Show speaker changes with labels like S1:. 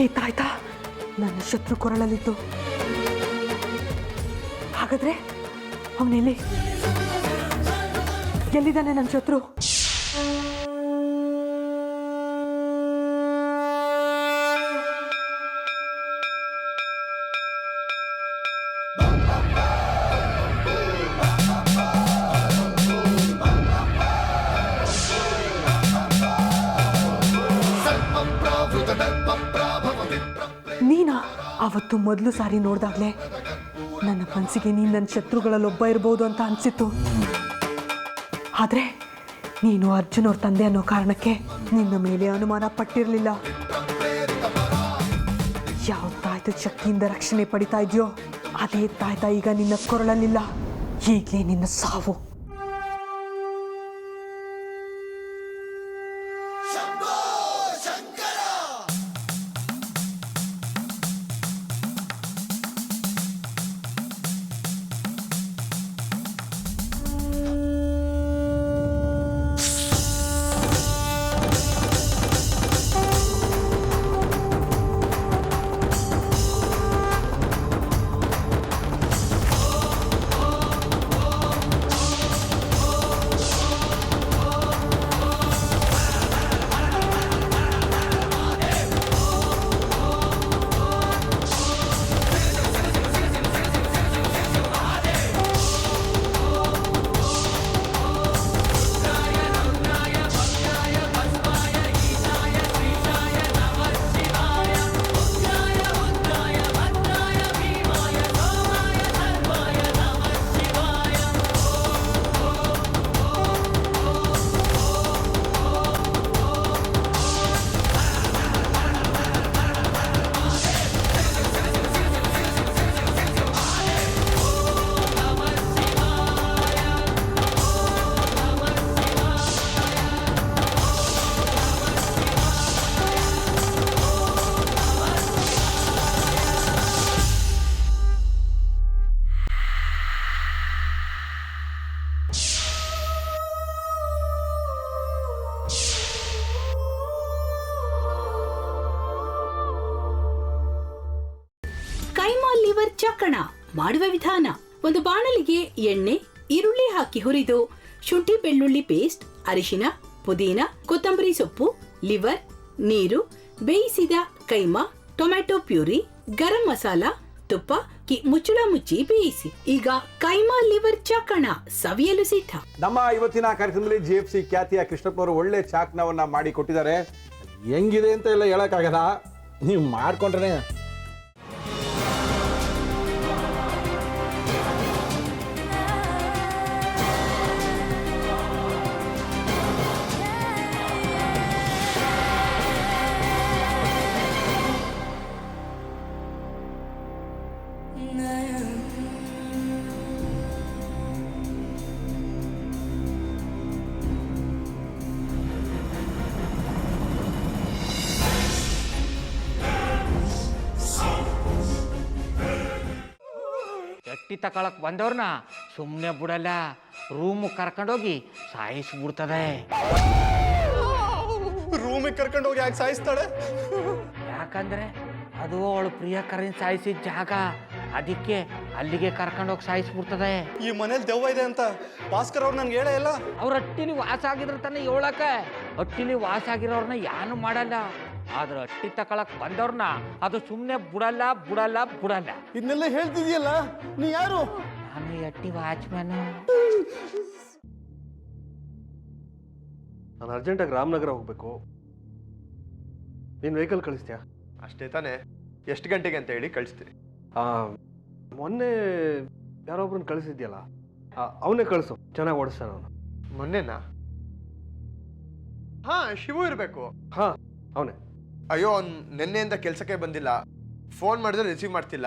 S1: ಏತಾಯ್ತಾ ನನ್ನ ಶತ್ರು ಕೊರಳಲ್ಲಿತ್ತು. ಹಾಗಾದ್ರೆ ಅವನೆಲ್ಲಿ ಎಲ್ಲಿದ್ದಾನೆ ನನ್ನ ಶತ್ರು? ನೀನಾ? ಅವತ್ತು ಮೊದಲು ಸಾರಿ ನೋಡ್ದಾಗ್ಲೇ ನನ್ನ ಮನಸ್ಸಿಗೆ ನೀನು ನನ್ನ ಶತ್ರುಗಳಲ್ಲೊಬ್ಬ ಇರ್ಬೋದು ಅಂತ ಅನಿಸಿತ್ತು. ಆದರೆ ನೀನು ಅರ್ಜುನ್ ಅವ್ರ ತಂದೆ ಅನ್ನೋ ಕಾರಣಕ್ಕೆ ನಿನ್ನ ಮೇಲೆ ಅನುಮಾನ ಪಟ್ಟಿರಲಿಲ್ಲ. ಯಾವ ತಾಯ್ತ ಶಕ್ತಿಯಿಂದ ರಕ್ಷಣೆ ಪಡಿತಾ ಇದೆಯೋ ಅದೇ ತಾಯ್ತ ಈಗ ನಿನ್ನ ಕೊರಳಲ್ಲಿಲ್ಲ. ಈಗಲೇ ನಿನ್ನ ಸಾವು.
S2: ಕೈಮಾ ಲಿವರ್ ಚಕ್ಕಣ ಮಾಡುವ ವಿಧಾನ: ಒಂದು ಬಾಣಲಿಗೆ ಎಣ್ಣೆ, ಈರುಳ್ಳಿ ಹಾಕಿ ಹುರಿದು ಶುಂಠಿ ಬೆಳ್ಳುಳ್ಳಿ ಪೇಸ್ಟ್, ಅರಿಶಿನ, ಪುದೀನ, ಕೊತ್ತಂಬರಿ ಸೊಪ್ಪು, ಲಿವರ್, ನೀರು, ಬೇಯಿಸಿದ ಕೈಮಾ, ಟೊಮ್ಯಾಟೊ ಪ್ಯೂರಿ, ಗರಂ ಮಸಾಲ, ತುಪ್ಪ ಮುಚ್ಚಳ ಮುಚ್ಚಿ ಬೇಯಿಸಿ. ಈಗ ಕೈಮಾ ಲಿವರ್ ಚಕ್ಕಣ ಸವಿಯಲು ಸಿದ್ಧ.
S3: ನಮ್ಮ ಇವತ್ತಿನ ಕಾರ್ಯಕ್ರಮದಲ್ಲಿ GFC ಖ್ಯಾತಿಯ ಕೃಷ್ಣಪ್ಪನವರು ಒಳ್ಳೆ ಚಾಕ್ನವನ್ನ ಮಾಡಿ ಕೊಟ್ಟಿದ್ದಾರೆ. ಹೆಂಗಿದೆ ಅಂತ ಎಲ್ಲ ಹೇಳಕ್ಕಾಗಲ್ಲ, ನೀವು ಮಾಡ್ಕೊಂಡ್ರೆ.
S4: ಎಟ್ಟಿ ತಕೊಳಕ್ ಬಂದವ್ರನ್ನ ಸುಮ್ಮನೆ ಬಿಡಲ್ಲ, ರೂಮ್ ಕರ್ಕೊಂಡೋಗಿ ಸಾಯಿಸ್ಬಿಡ್ತದೆ.
S5: ರೂಮಿಗೆ ಕರ್ಕೊಂಡೋಗಿ ಯಾಕೆ ಸಾಯಿಸ್ತಾಳೆ?
S4: ಯಾಕಂದ್ರೆ ಅದು ಅವಳು ಪ್ರಿಯಕರನ್ ಸಾಯಿಸಿದ ಜಾಗ, ಅದಕ್ಕೆ ಅಲ್ಲಿಗೆ ಕರ್ಕೊಂಡೋಗಿ ಸಾಯಿಸ್ಬಿಡ್ತದೆ.
S5: ಈ ಮನೇಲಿ ದೆವ್ವ ಇದೆ ಅಂತ ಭಾಸ್ಕರ್ ಅವ್ರು ನನ್ಗೆ ಹೇಳೇ ಇಲ್ಲ.
S4: ಅವ್ರ ಹಟ್ಟಿಲಿ ವಾಸ ಆಗಿದ್ರ ತಾನೆ ಹೇಳಕ. ಹಟ್ಟಿಲಿ ವಾಸ ಆಗಿರೋರ್ನ ಯಾನು ಮಾಡಲ್ಲ, ಆದ್ರೆ ಹಟ್ಟಿ ತಕೊಳಕ್ ಬಂದವ್ರನ್ನ ಅದು ಸುಮ್ಮನೆ ಬಿಡಲ್ಲ ಬಿಡಲ್ಲ ಬಿಡಲ್ಲ.
S5: ಇದನ್ನೆಲ್ಲ ಹೇಳ್ತಿದ್ಯಲ್ಲ, ನೀ ಯಾರು?
S4: ನಾನು ಹಟ್ಟಿ ವಾಚ್ಮ್ಯಾನ್.
S5: ನಾನು ಅರ್ಜೆಂಟಾಗಿ ರಾಮನಗರ ಹೋಗ್ಬೇಕು. ನೀನು ವೆಹಿಕಲ್ ಕಳಿಸ್ತೀಯಾ?
S6: ಅಷ್ಟೇ ತಾನೆ. ಎಷ್ಟು ಗಂಟೆಗೆ ಅಂತ ಹೇಳಿ ಕಳಿಸ್ತೀನಿ.
S5: ಮೊನ್ನೆ ಯಾರೊಬ್ರನ್ನ ಕಳಿಸಿದ್ಯಲ್ಲ, ಅವನೇ ಕಳಿಸು, ಚೆನ್ನಾಗಿ ಓಡಿಸ್ತಾನೆ ಅವನು.
S6: ಮೊನ್ನೆನಾ? ಹಾ ಶಿವು ಇರಬೇಕು.
S5: ಹಾಂ ಅವನೇ.
S6: ಅಯ್ಯೋ ಅವ್ನು ನಿನ್ನೆಯಿಂದ ಕೆಲಸಕ್ಕೆ ಬಂದಿಲ್ಲ. ಫೋನ್ ಮಾಡಿದ್ರೆ ರಿಸೀವ್ ಮಾಡ್ತಿಲ್ಲ.